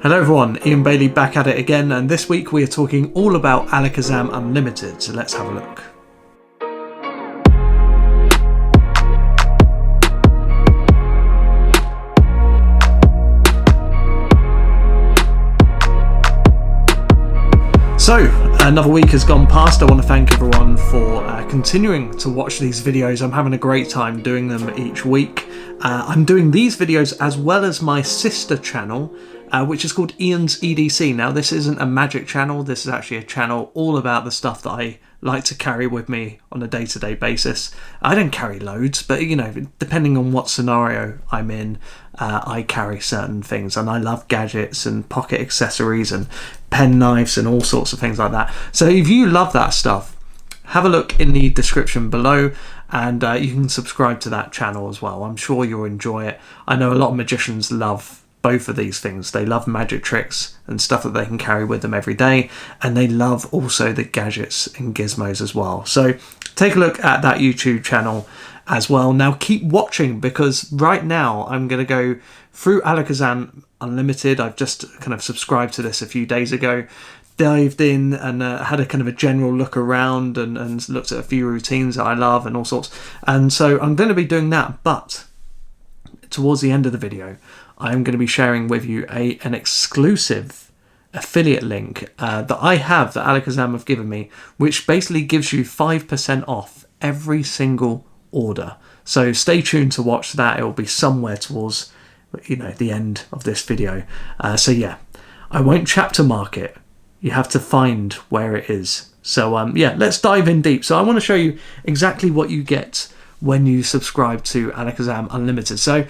Hello everyone, Ian Bailey back at it again, and this week we are talking all about Alakazam Unlimited, so let's have a look. So, another week has gone past. I want to thank everyone for continuing to watch these videos. I'm having a great time doing them each week. I'm doing these videos as well as my sister channel, which is called Ian's EDC. Now, this isn't a magic channel. This is actually a channel all about the stuff that I like to carry with me on a day-to-day basis. I don't carry loads, but you know, depending on what scenario I'm in, I carry certain things, and I love gadgets and pocket accessories and pen knives and all sorts of things like that. So if you love that stuff, have a look in the description below, and you can subscribe to that channel as well. I'm sure you'll enjoy it. I know a lot of magicians love both of these things. They love magic tricks and stuff that they can carry with them every day, and they love also the gadgets and gizmos as well. So take a look at that YouTube channel as well. Now keep watching, because right now I'm going to go through Alakazam Unlimited. I've just kind of subscribed to this a few days ago, dived in and had a kind of a general look around and looked at a few routines that I love and all sorts. And so I'm going to be doing that, but towards the end of the video I'm going to be sharing with you an exclusive affiliate link that I have, that Alakazam have given me, which basically gives you 5% off every single order. So stay tuned to watch that. It will be somewhere towards, you know, the end of this video. So yeah, I won't chapter mark it. You have to find where it is. So yeah, let's dive in deep. So I want to show you exactly what you get when you subscribe to Alakazam Unlimited. So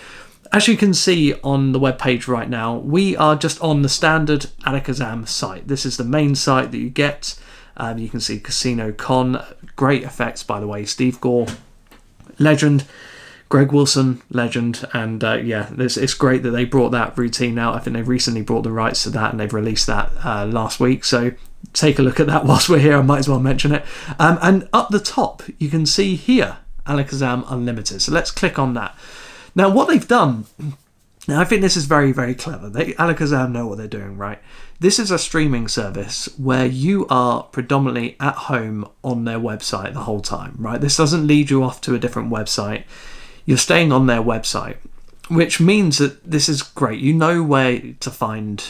as you can see on the webpage right now, we are just on the standard Alakazam site. This is the main site that you get. You can see Casino Con, great effects by the way. Steve Gore, legend. Greg Wilson, legend. And yeah, it's great that they brought that routine out. I think they recently brought the rights to that, and they've released that last week. So take a look at that whilst we're here. I might as well mention it. And up the top, you can see here, Alakazam Unlimited. So let's click on that. Now, what they've done, now I think this is very, very clever. Alakazam know what they're doing, right? This is a streaming service where you are predominantly at home on their website the whole time, right? This doesn't lead you off to a different website. You're staying on their website, which means that this is great. You know where to find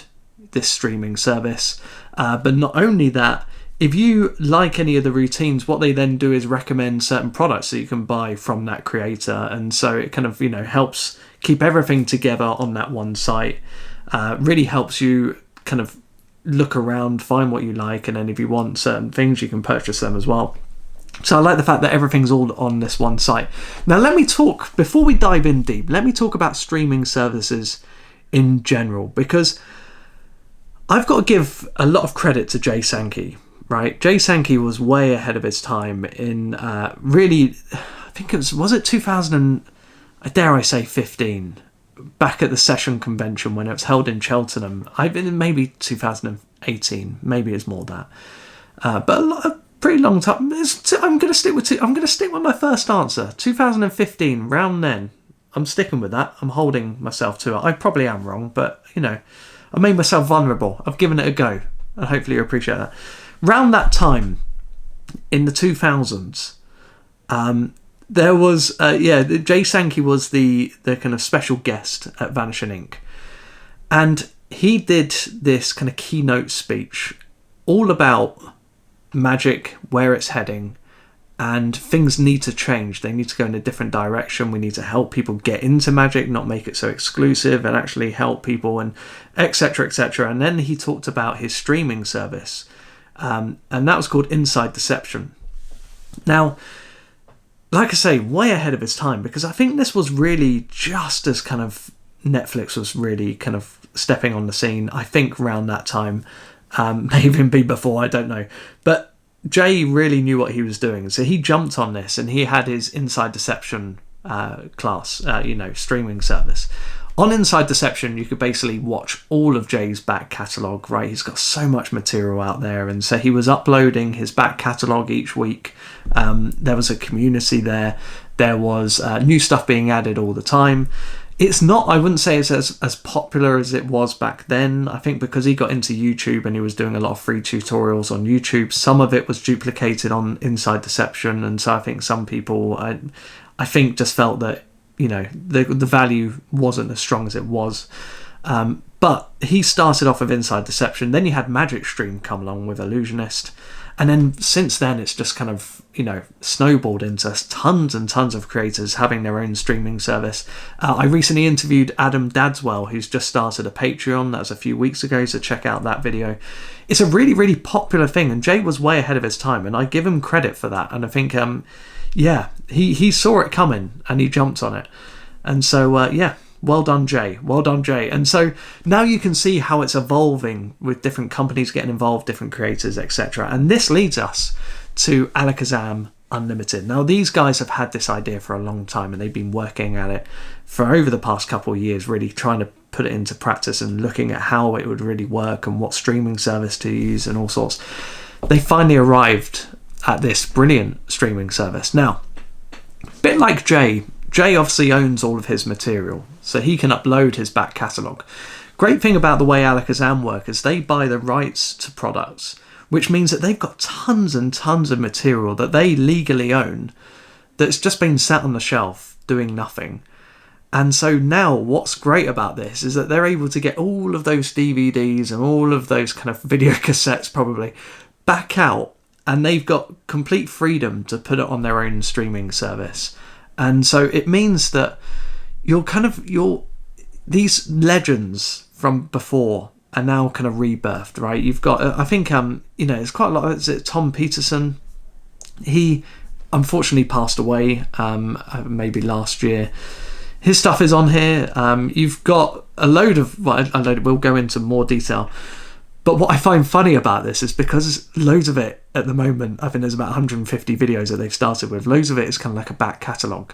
this streaming service. But not only that, if you like any of the routines, what they then do is recommend certain products that you can buy from that creator. And so it kind of, you know, helps keep everything together on that one site. Really helps you kind of look around, find what you like, and then if you want certain things, you can purchase them as well. So I like the fact that everything's all on this one site. Now let me talk, before we dive in deep, let me talk about streaming services in general, because I've got to give a lot of credit to Jay Sankey. Right, Jay Sankey was way ahead of his time in really, I think was it 2000, dare I say 15, back at the Session Convention when it was held in Cheltenham. Maybe 2018, maybe it's more than that, but a pretty long time. I'm going to stick with my first answer, 2015, round then. I'm sticking with that. I'm holding myself to it. I probably am wrong, but you know, I made myself vulnerable. I've given it a go, and hopefully you appreciate that. Around that time, in the 2000s, there was, Jay Sankey was the kind of special guest at Vanishing Inc. And he did this kind of keynote speech all about magic, where it's heading, and things need to change. They need to go in a different direction. We need to help people get into magic, not make it so exclusive, and actually help people, and etc., etc. And then he talked about his streaming service. And that was called Inside Deception. Now, like I say, way ahead of its time, because I think this was really just as kind of Netflix was really kind of stepping on the scene. I think around that time, may even be before, I don't know. But Jay really knew what he was doing. So he jumped on this, and he had his Inside Deception class, streaming service. On Inside Deception, you could basically watch all of Jay's back catalogue, right? He's got so much material out there, and so he was uploading his back catalogue each week. There was a community there. There was new stuff being added all the time. It's not, I wouldn't say it's as popular as it was back then. I think because he got into YouTube and he was doing a lot of free tutorials on YouTube, some of it was duplicated on Inside Deception, and so I think some people, I think, just felt that, you know, the value wasn't as strong as it was. But he started off with Inside Deception, then you had Magic Stream come along with Illusionist, and then since then it's just kind of, you know, snowballed into tons and tons of creators having their own streaming service. I recently interviewed Adam Dadswell, who's just started a Patreon. That was a few weeks ago, so check out that video. It's a really, really popular thing, and Jay was way ahead of his time, and I give him credit for that. And I think, yeah, he saw it coming and he jumped on it. And so, yeah, well done, Jay. Well done, Jay. And so now you can see how it's evolving with different companies getting involved, different creators, etc. And this leads us to Alakazam Unlimited. Now, these guys have had this idea for a long time, and they've been working at it for over the past couple of years, really trying to put it into practice and looking at how it would really work and what streaming service to use and all sorts. They finally arrived at this brilliant streaming service. Now, a bit like Jay obviously owns all of his material, so he can upload his back catalogue. Great thing about the way Alakazam work is they buy the rights to products, which means that they've got tons and tons of material that they legally own that's just been sat on the shelf doing nothing. And so now what's great about this is that they're able to get all of those DVDs and all of those kind of video cassettes probably back out, and they've got complete freedom to put it on their own streaming service. And so it means that these legends from before are now kind of rebirthed, right? You've got, I think, you know, it's quite a lot. Is it Tom Peterson? He unfortunately passed away, maybe last year. His stuff is on here. You've got a load of, we'll go into more detail. But what I find funny about this is because loads of it at the moment, I think there's about 150 videos that they've started with. Loads of it is kind of like a back catalogue.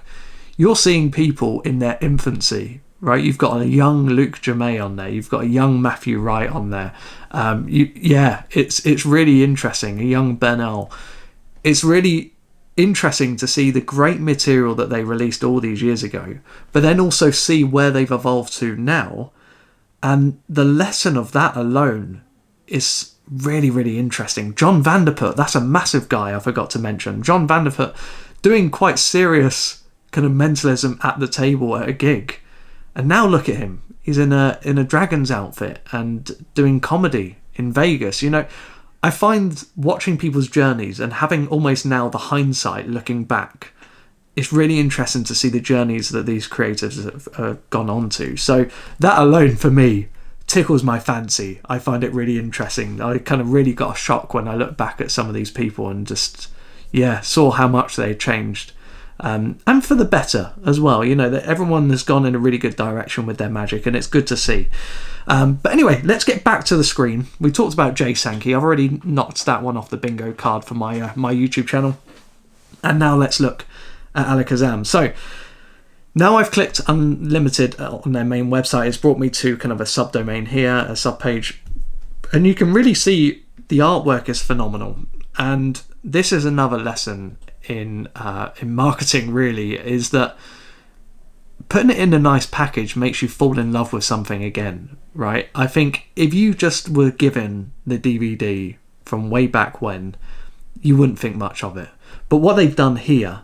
You're seeing people in their infancy, right? You've got a young Luke Jamay on there. You've got a young Matthew Wright on there. It's really interesting. A young Bernal. It's really interesting to see the great material that they released all these years ago, but then also see where they've evolved to now. And the lesson of that alone is really, really interesting. John Vanderput, that's a massive guy I forgot to mention. John Vanderput doing quite serious kind of mentalism at the table at a gig. And now look at him. He's in a dragon's outfit and doing comedy in Vegas. You know, I find watching people's journeys and having almost now the hindsight looking back, it's really interesting to see the journeys that these creators have gone on to. So that alone for me tickles my fancy. I find it really interesting. I kind of really got a shock when I look back at some of these people and just, yeah, saw how much they changed. And for the better as well. You know, that everyone has gone in a really good direction with their magic, and it's good to see. But anyway, let's get back to the screen. We talked about Jay Sankey. I've already knocked that one off the bingo card for my my YouTube channel. And now let's look at Alakazam. So now I've clicked Unlimited on their main website. It's brought me to kind of a subdomain here, a subpage, and you can really see the artwork is phenomenal. And this is another lesson in marketing, really, is that putting it in a nice package makes you fall in love with something again, right? I think if you just were given the DVD from way back when, you wouldn't think much of it. But what they've done here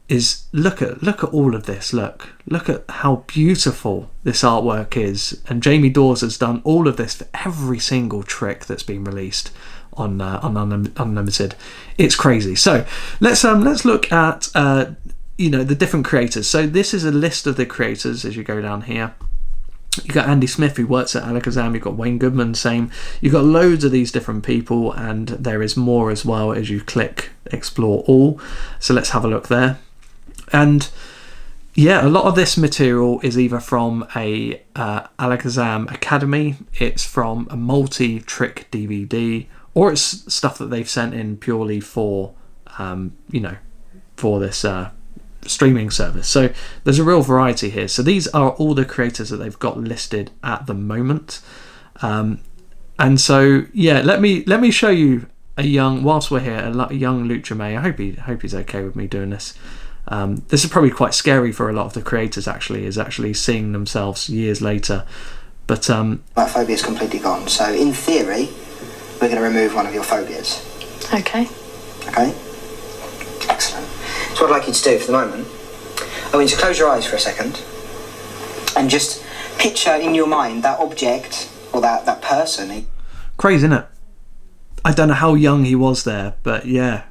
is look at all of this. Look at how beautiful this artwork is. And Jamie Dawes has done all of this for every single trick that's been released on Unlimited. It's crazy. So let's look at you know, the different creators. So this is a list of the creators as you go down here. You've got Andy Smith, who works at Alakazam. You've got Wayne Goodman, same. You've got loads of these different people, and there is more as well as you click Explore All. So let's have a look there. And yeah, a lot of this material is either from a Alakazam Academy, it's from a multi-trick DVD, or it's stuff that they've sent in purely for, you know, for this streaming service. So there's a real variety here. So these are all the creators that they've got listed at the moment. And so yeah, let me show you a young, whilst we're here, a young Luke Jamay. I hope he's okay with me doing this. This is probably quite scary for a lot of the creators, actually, is actually seeing themselves years later. But that phobia is completely gone. So in theory, we're going to remove one of your phobias. Okay. Okay? Excellent. So what I'd like you to do for the moment, I want you to close your eyes for a second and just picture in your mind that object or that person. Crazy, isn't it? I don't know how young he was there, but yeah,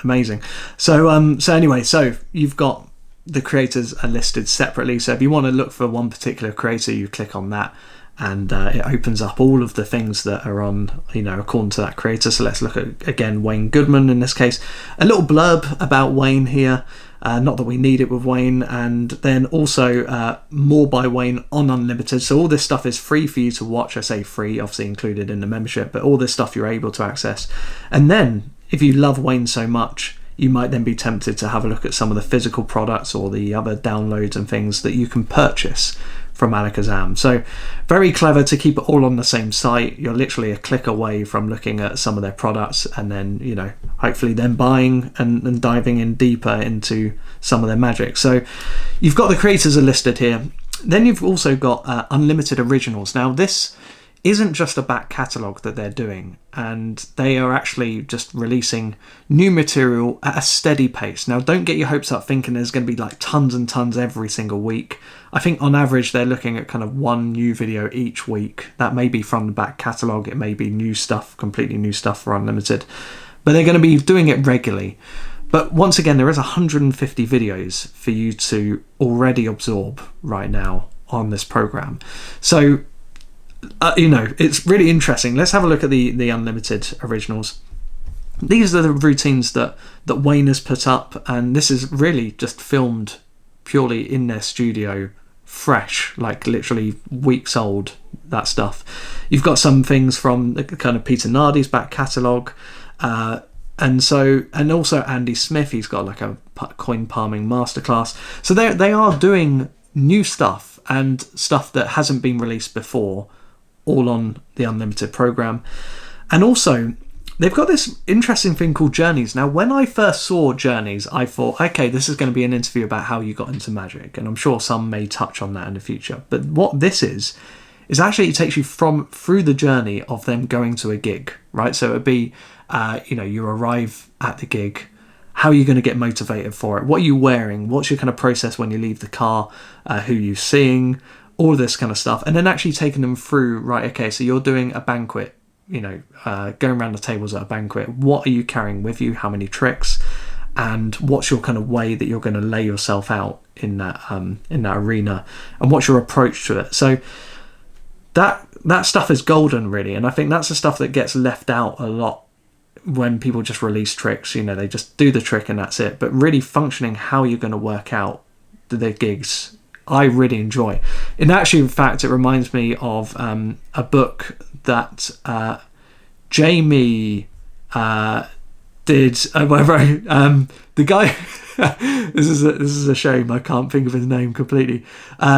amazing. So anyway, so you've got the creators are listed separately. So if you want to look for one particular creator, you click on that, and it opens up all of the things that are on, according to that creator. So let's look at, again, Wayne Goodman in this case. A little blurb about Wayne here. Not that we need it with Wayne. And then also more by Wayne on Unlimited. So all this stuff is free for you to watch. I say free, obviously included in the membership, but all this stuff you're able to access. And then if you love Wayne so much, you might then be tempted to have a look at some of the physical products or the other downloads and things that you can purchase from Alakazam. So very clever to keep it all on the same site. You're literally a click away from looking at some of their products and then, hopefully then buying and diving in deeper into some of their magic. So you've got the creators are listed here. Then you've also got Unlimited Originals. Now this isn't just a back catalogue that they're doing, and they are actually just releasing new material at a steady pace. Now don't get your hopes up thinking there's going to be like tons and tons every single week. I think on average they're looking at kind of one new video each week. That may be from the back catalogue, it may be new stuff, completely new stuff for Unlimited, but they're going to be doing it regularly. But once again, there is 150 videos for you to already absorb right now on this program. So it's really interesting. Let's have a look at the Unlimited Originals. These are the routines that Wayne has put up, and this is really just filmed purely in their studio, fresh, like literally weeks old, that stuff. You've got some things from the kind of Peter Nardi's back catalogue, and also Andy Smith, he's got like a coin palming masterclass. So they are doing new stuff and stuff that hasn't been released before, all on the Unlimited program. And also they've got this interesting thing called Journeys. Now when I first saw Journeys, I thought, okay, this is going to be an interview about how you got into magic, and I'm sure some may touch on that in the future. But what this is actually it takes you through the journey of them going to a gig, right? So it'd be you arrive at the gig, how are you going to get motivated for it, what are you wearing, what's your kind of process when you leave the car, who you're seeing, all this kind of stuff, and then actually taking them through, right, okay, so you're doing a banquet, going around the tables at a banquet, what are you carrying with you, how many tricks, and what's your kind of way that you're going to lay yourself out in that arena, and what's your approach to it. So that stuff is golden, really, and I think that's the stuff that gets left out a lot when people just release tricks. They just do the trick and that's it, but really functioning how you're going to work out the gigs, I really enjoy. In fact, it reminds me of a book that Jamie did. The guy. This is a shame. I can't think of his name completely.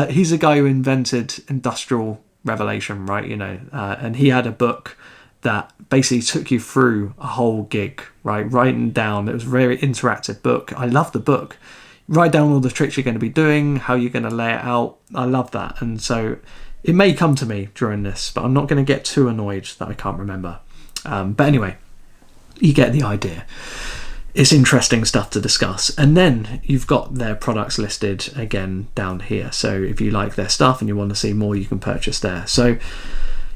He's a guy who invented Industrial Revelation, right? And he had a book that basically took you through a whole gig, right? Writing down. It was a very interactive book. I love the book. Write down all the tricks you're going to be doing, how you're going to lay it out. I love that. And so it may come to me during this, but I'm not going to get too annoyed that I can't remember. But anyway, you get the idea. It's interesting stuff to discuss. And then you've got their products listed again down here. So if you like their stuff and you want to see more, you can purchase there. So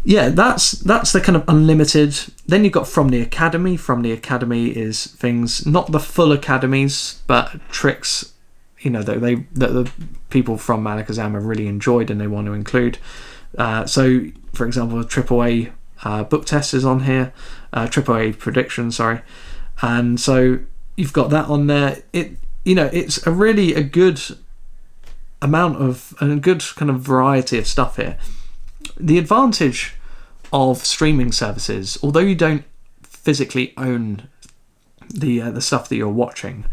yeah, that's the kind of Unlimited. Then you've got From the Academy. From the Academy is things, not the full academies, but tricks, that the people from Alakazam have really enjoyed and they want to include. So, for example, AAA book test is on here, AAA prediction, sorry, and so you've got that on there. It's a good amount of and a good kind of variety of stuff here. The advantage of streaming services, although you don't physically own the stuff that you're watching,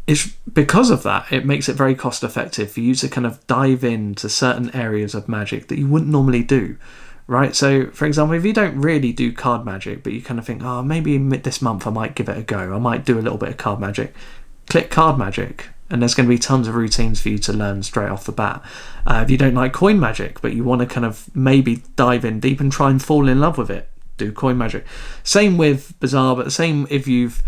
is because of that, it makes it very cost effective for you to kind of dive into certain areas of magic that you wouldn't normally do, right? So, for example, if you don't really do card magic, but you kind of think, maybe this month I might give it a go, I might do a little bit of card magic, click card magic, and there's going to be tons of routines for you to learn straight off the bat. If you don't like coin magic, but you want to kind of maybe dive in deep and try and fall in love with it, do coin magic. Same with Bazaar, but the same if you've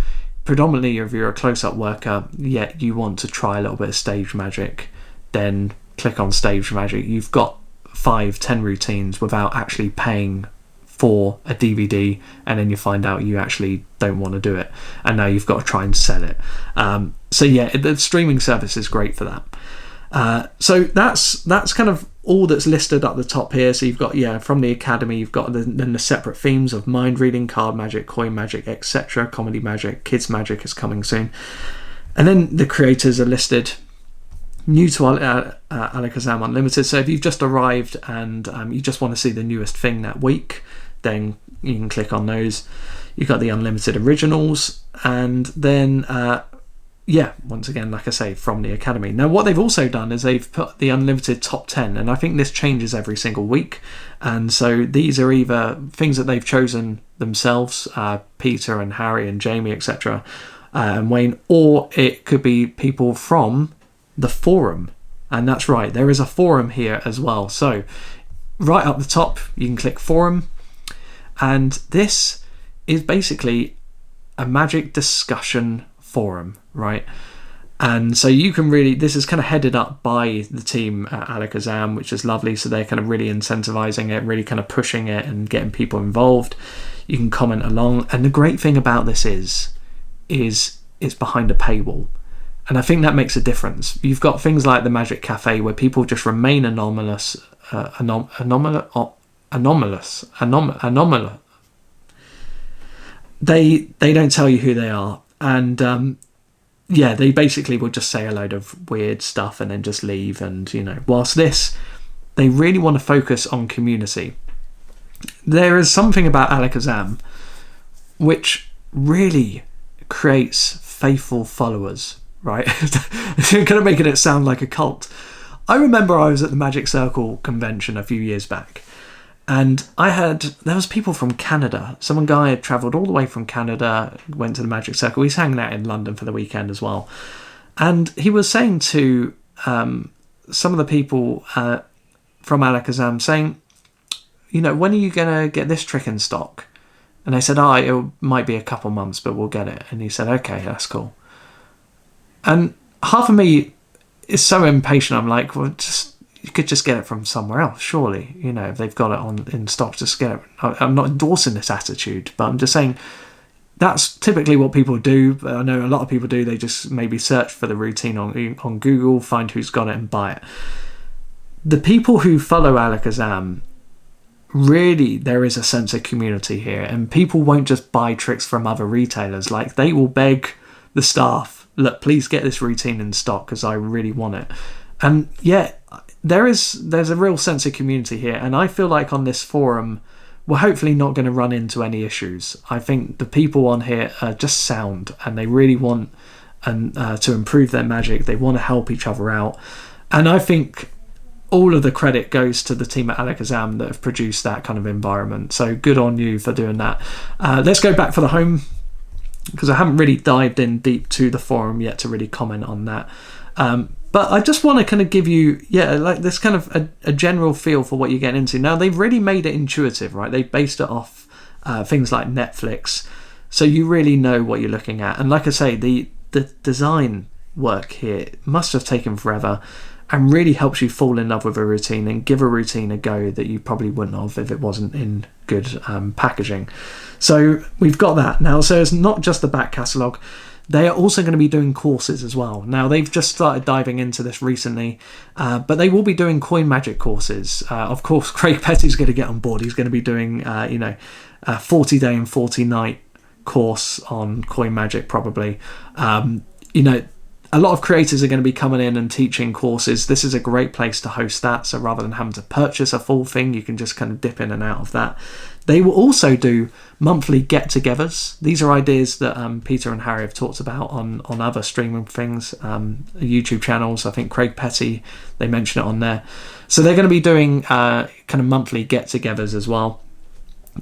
predominantly, if you're a close-up worker, yet you want to try a little bit of stage magic, then click on stage magic. You've got 5-10 routines without actually paying for a DVD, and then you find out you actually don't want to do it, and now you've got to try and sell it. So yeah, the streaming service is great for that. So that's kind of all that's listed at the top here. So you've got, from the Academy, you've got then the separate themes of mind reading, card magic, coin magic, etc. Comedy magic, kids magic is coming soon, and then the creators are listed. New to Alakazam Unlimited. So if you've just arrived and you just want to see the newest thing that week, then you can click on those. You've got the Unlimited Originals, and then once again, like I say, from the Academy. Now what they've also done is they've put the Unlimited Top 10, and I think this changes every single week, and so these are either things that they've chosen themselves, Peter and Harry and Jamie, etc., and Wayne, or it could be people from the forum. And that's right, there is a forum here as well. So right up the top you can click forum, and this is basically a magic discussion forum, right? And so you can really, this is kind of headed up by the team at Alakazam, which is lovely. So they're kind of really incentivizing it, really kind of pushing it and getting people involved. You can comment along, and the great thing about this is it's behind a paywall. And I think that makes a difference. You've got things like the Magic Cafe where people just remain anomalous. They don't tell you who they are, and they basically will just say a load of weird stuff and then just leave. And whilst this, they really want to focus on community. There is something about Alakazam which really creates faithful followers. Right, kind of making it sound like a cult. I remember I was at the Magic Circle convention a few years back, and there was people from Canada. Some guy had travelled all the way from Canada, went to the Magic Circle. He's hanging out in London for the weekend as well, and he was saying to some of the people from Alakazam, saying, when are you going to get this trick in stock? And they said, it might be a couple months, but we'll get it. And he said, okay, that's cool. And half of me is so impatient. I'm like, well, you could just get it from somewhere else, surely. If they've got it in stock, just get it. I'm not endorsing this attitude, but I'm just saying that's typically what people do. I know a lot of people do. They just maybe search for the routine on Google, find who's got it, and buy it. The people who follow Alakazam, really, there is a sense of community here, and people won't just buy tricks from other retailers. Like, they will beg the staff, look, please get this routine in stock because I really want it. And there's a real sense of community here, and I feel like on this forum we're hopefully not going to run into any issues. I think the people on here are just sound, and they really want to improve their magic. They want to help each other out, and I think all of the credit goes to the team at Alakazam that have produced that kind of environment. So good on you for doing that. Let's go back for the home, because I haven't really dived in deep to the forum yet to really comment on that. But I just want to kind of give you, like this kind of a general feel for what you get into. Now, they've really made it intuitive, right? They've based it off things like Netflix, so you really know what you're looking at. And like I say, the design work here must have taken forever, and really helps you fall in love with a routine and give a routine a go that you probably wouldn't have if it wasn't in good packaging. So we've got that now. So it's not just the back catalogue. They are also going to be doing courses as well. Now, they've just started diving into this recently, but they will be doing coin magic courses. Of course, Craig Petty's going to get on board. He's going to be doing, a 40-day and 40-night course on coin magic, probably. A lot of creators are going to be coming in and teaching courses. This is a great place to host that. So rather than having to purchase a full thing, you can just kind of dip in and out of that. They will also do monthly get-togethers. These are ideas that Peter and Harry have talked about on other streaming things, YouTube channels. I think Craig Petty, they mention it on there. So they're going to be doing kind of monthly get-togethers as well.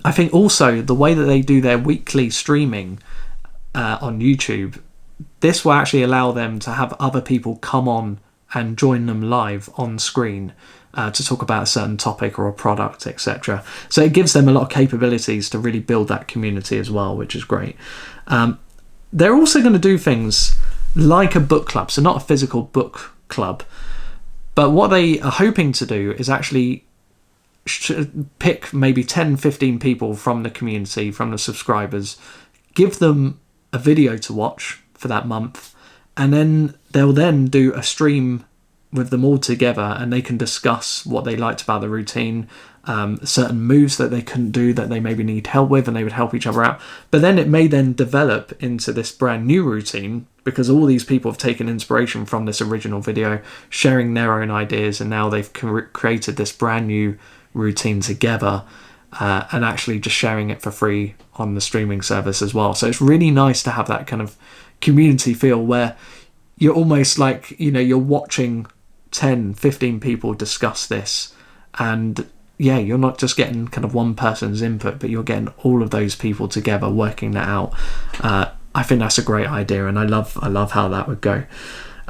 I think also the way that they do their weekly streaming on YouTube this will actually allow them to have other people come on and join them live on screen to talk about a certain topic or a product, etc. So it gives them a lot of capabilities to really build that community as well, which is great. They're also going to do things like a book club, so not a physical book club, but what they are hoping to do is actually pick maybe 10, 15 people from the community, from the subscribers, give them a video to watch for that month, and then they'll then do a stream with them all together, and they can discuss what they liked about the routine, certain moves that they couldn't do that they maybe need help with, and they would help each other out. But then it may then develop into this brand new routine, because all these people have taken inspiration from this original video, sharing their own ideas, and now they've created this brand new routine together, and actually just sharing it for free on the streaming service as well. So it's really nice to have that kind of community feel where you're almost like, you're watching 10, 15 people discuss this, and yeah, you're not just getting kind of one person's input, but you're getting all of those people together working that out. I think that's a great idea, and I love how that would go.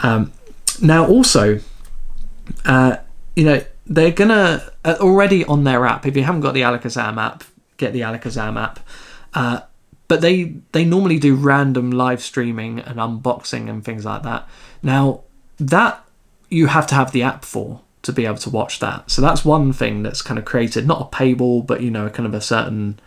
Now also, they're gonna already on their app. If you haven't got the Alakazam app, get the Alakazam app. But they normally do random live streaming and unboxing and things like that. Now that you have to have the app for to be able to watch that. So that's one thing that's kind of created, not a paywall, but kind of a certain,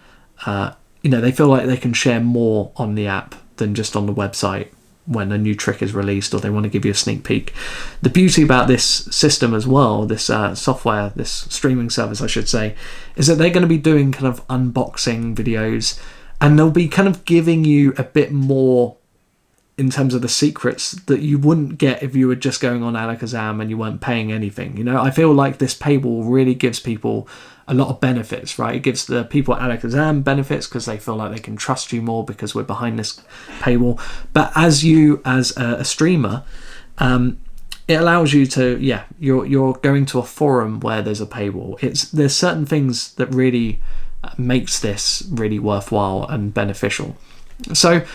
they feel like they can share more on the app than just on the website when a new trick is released, or they want to give you a sneak peek. The beauty about this system as well, this software, this streaming service I should say, is that they're going to be doing kind of unboxing videos, and they'll be kind of giving you a bit more in terms of the secrets that you wouldn't get if you were just going on Alakazam and you weren't paying anything. I feel like this paywall really gives people a lot of benefits, right? It gives the people at Alakazam benefits because they feel like they can trust you more because we're behind this paywall. But as a streamer, it allows you to, you're going to a forum where there's a paywall. There's certain things that really makes this really worthwhile and beneficial. So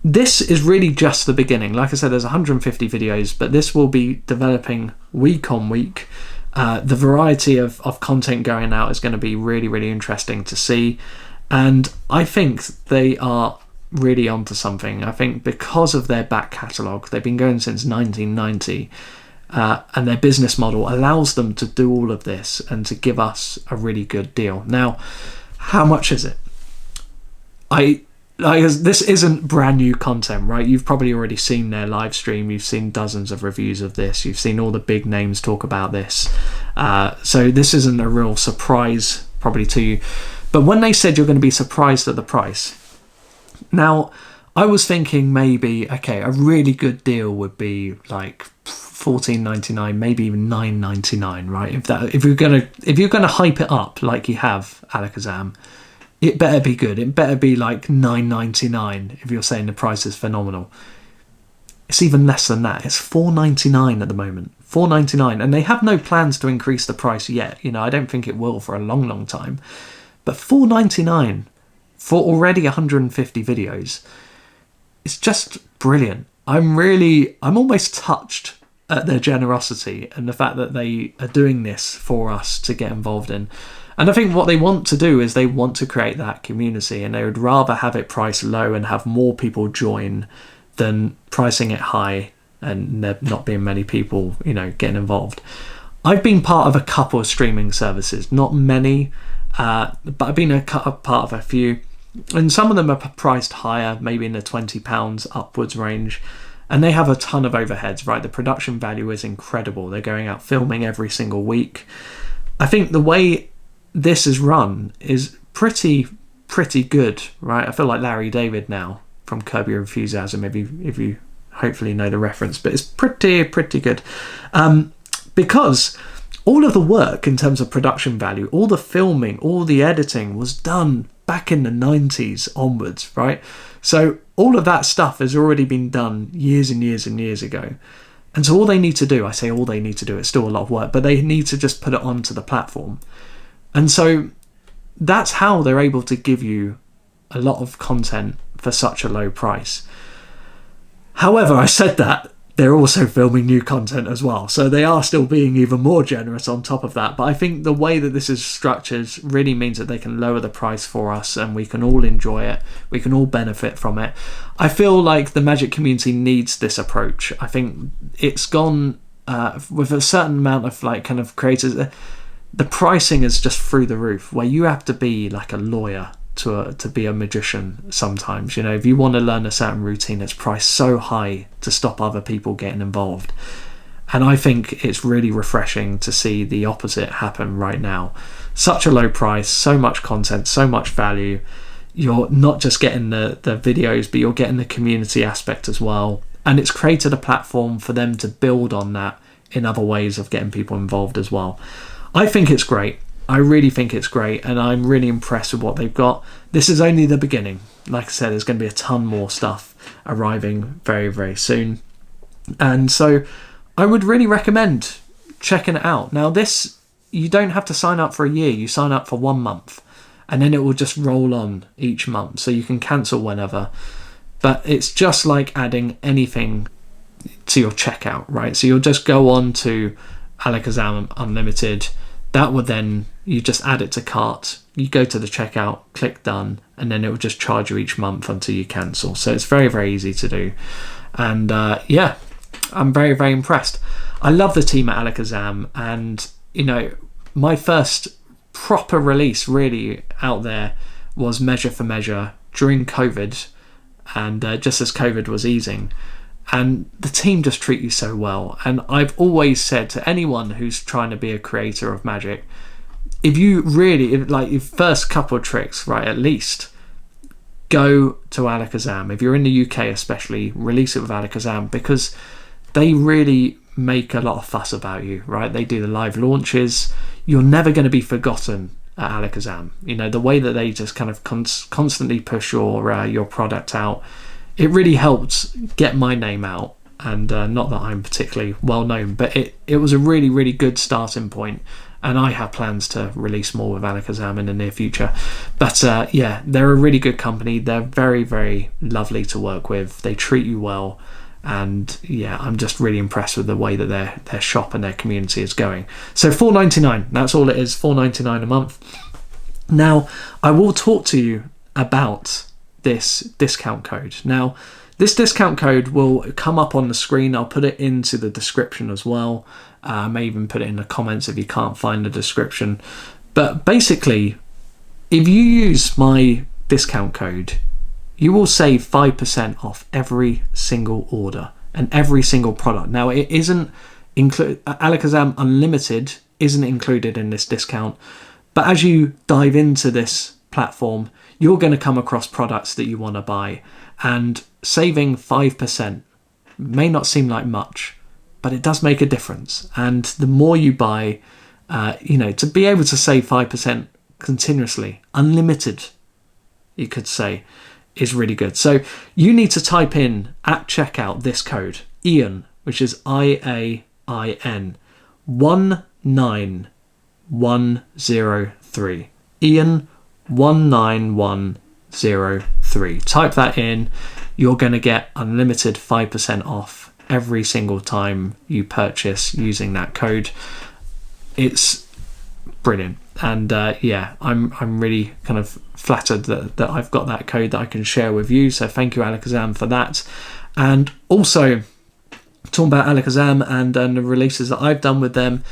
this is really just the beginning. Like I said, there's 150 videos, but this will be developing week on week. The variety of content going out is going to be really, really interesting to see. And I think they are really onto something. I think because of their back catalogue, they've been going since 1990, and their business model allows them to do all of this and to give us a really good deal. Now, how much is it? This isn't brand new content, right? You've probably already seen their live stream. You've seen dozens of reviews of this. You've seen all the big names talk about this. So this isn't a real surprise probably to you. But when they said you're going to be surprised at the price, now I was thinking maybe, okay, a really good deal would be like $14.99, maybe even $9.99, right? If you're gonna hype it up like you have Alakazam, it better be good. It better be like $9.99 if you're saying the price is phenomenal. It's even less than that. It's $4.99 at the moment. $4.99, and they have no plans to increase the price yet. I don't think it will for a long, long time. But $4.99 for already 150 videos, it's just brilliant. I'm almost touched at their generosity and the fact that they are doing this for us to get involved in. And I think what they want to do is they want to create that community, and they would rather have it priced low and have more people join than pricing it high and there not being many people, getting involved. I've been part of a couple of streaming services, not many, but I've been a part of a few, and some of them are priced higher, maybe in the £20 upwards range, and they have a ton of overheads, right? The production value is incredible. They're going out filming every single week. I think the way this is run is pretty good, right? I feel like Larry David now from Curb Your Enthusiasm, if you hopefully know the reference, but it's pretty good, because all of the work in terms of production value, all the filming, all the editing was done back in the 90s onwards, right? So all of that stuff has already been done years and years and years ago. And so all they need to do, it's still a lot of work, but they need to just put it onto the platform. And so that's how they're able to give you a lot of content for such a low price. However, I said that, they're also filming new content as well. So they are still being even more generous on top of that. But I think the way that this is structured really means that they can lower the price for us and we can all enjoy it. We can all benefit from it. I feel like the Magic community needs this approach. I think it's gone with a certain amount of like kind of creators. The pricing is just through the roof, where you have to be like a lawyer to be a magician sometimes. You know, if you want to learn a certain routine, it's priced so high to stop other people getting involved. And I think it's really refreshing to see the opposite happen right now. Such a low price, so much content, so much value. You're not just getting the videos, but you're getting the community aspect as well. And it's created a platform for them to build on that in other ways of getting people involved as well. I think it's great. I really think it's great, and I'm really impressed with what they've got. This is only the beginning. Like I said, there's going to be a ton more stuff arriving very, very soon. And so I would really recommend checking it out. Now this, you don't have to sign up for a year. You sign up for 1 month, and then it will just roll on each month. So you can cancel whenever. But it's just like adding anything to your checkout, right? So you'll just go on to Alakazam Unlimited. That would then, you just add it to cart, you go to the checkout, click done, and then it will just charge you each month until you cancel. So it's very, very easy to do. And yeah, I'm very, very impressed. I love the team at Alakazam, and you know, my first proper release really out there was Measure for Measure during COVID, and just as COVID was easing. And the team just treat you so well. And I've always said to anyone who's trying to be a creator of Magic, if you really, like your first couple of tricks, right, at least go to Alakazam. If you're in the UK especially, release it with Alakazam, because they really make a lot of fuss about you, right? They do the live launches. You're never going to be forgotten at Alakazam. You know, the way that they just kind of constantly push your product out, it really helped get my name out. And not that I'm particularly well known, but it was a really, really good starting point. And I have plans to release more with Alakazam in the near future. But yeah, they're a really good company. They're very, very lovely to work with. They treat you well. And yeah, I'm just really impressed with the way that their shop and their community is going. So $4.99, that's all it is, $4.99 a month. Now, I will talk to you about this discount code. Now, this discount code will come up on the screen. I'll put it into the description as well. I may even put it in the comments if you can't find the description. But basically, if you use my discount code, you will save 5% off every single order and every single product. Now, it isn't Alakazam Unlimited isn't included in this discount, but as you dive into this platform, you're going to come across products that you want to buy, and saving 5% may not seem like much, but it does make a difference. And the more you buy, you know, to be able to save 5% continuously, unlimited, you could say, is really good. So you need to type in at checkout this code, Ian, which is IAIN 19103. Ian 19103. Type that in. You're going to get unlimited 5% off every single time you purchase using that code. It's brilliant. And yeah, I'm really kind of flattered that I've got that code that I can share with you. So thank you, Alakazam, for that. And also, talking about Alakazam and the releases that I've done with them,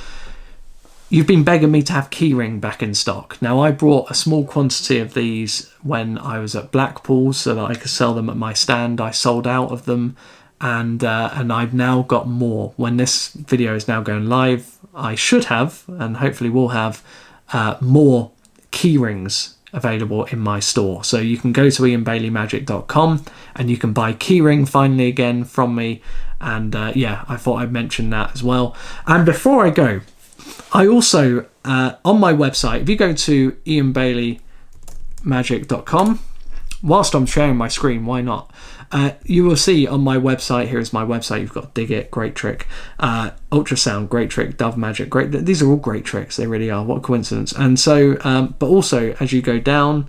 you've been begging me to have Keyring back in stock. Now, I brought a small quantity of these when I was at Blackpool so that I could sell them at my stand. I sold out of them, and I've now got more. When this video is now going live, I should have, and hopefully will have, more keyrings available in my store. So you can go to ianbaileymagic.com and you can buy keyring finally again from me. And yeah, I thought I'd mention that as well. And before I go, I also, on my website, if you go to ianbaileymagic.com, whilst I'm sharing my screen, why not? You will see on my website, here is my website, you've got Dig It, great trick, Ultrasound, great trick, Dove Magic, great. These are all great tricks, they really are, what a coincidence. And so, but also as you go down,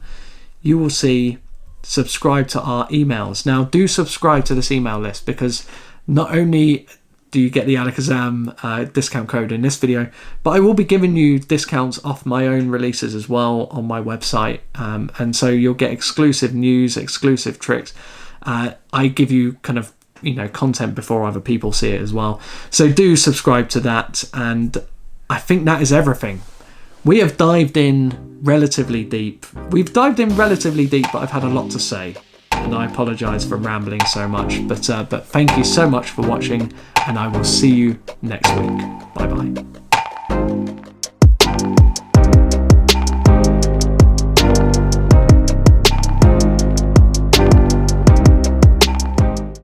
you will see subscribe to our emails. Now, do subscribe to this email list, because not only do you get the Alakazam discount code in this video, but I will be giving you discounts off my own releases as well on my website, and so you'll get exclusive news, exclusive tricks. I give you kind of, content before other people see it as well. So do subscribe to that, and I think that is everything. We have dived in relatively deep. We've dived in relatively deep, but I've had a lot to say, and I apologise for rambling so much. But thank you so much for watching, and I will see you next week. Bye bye.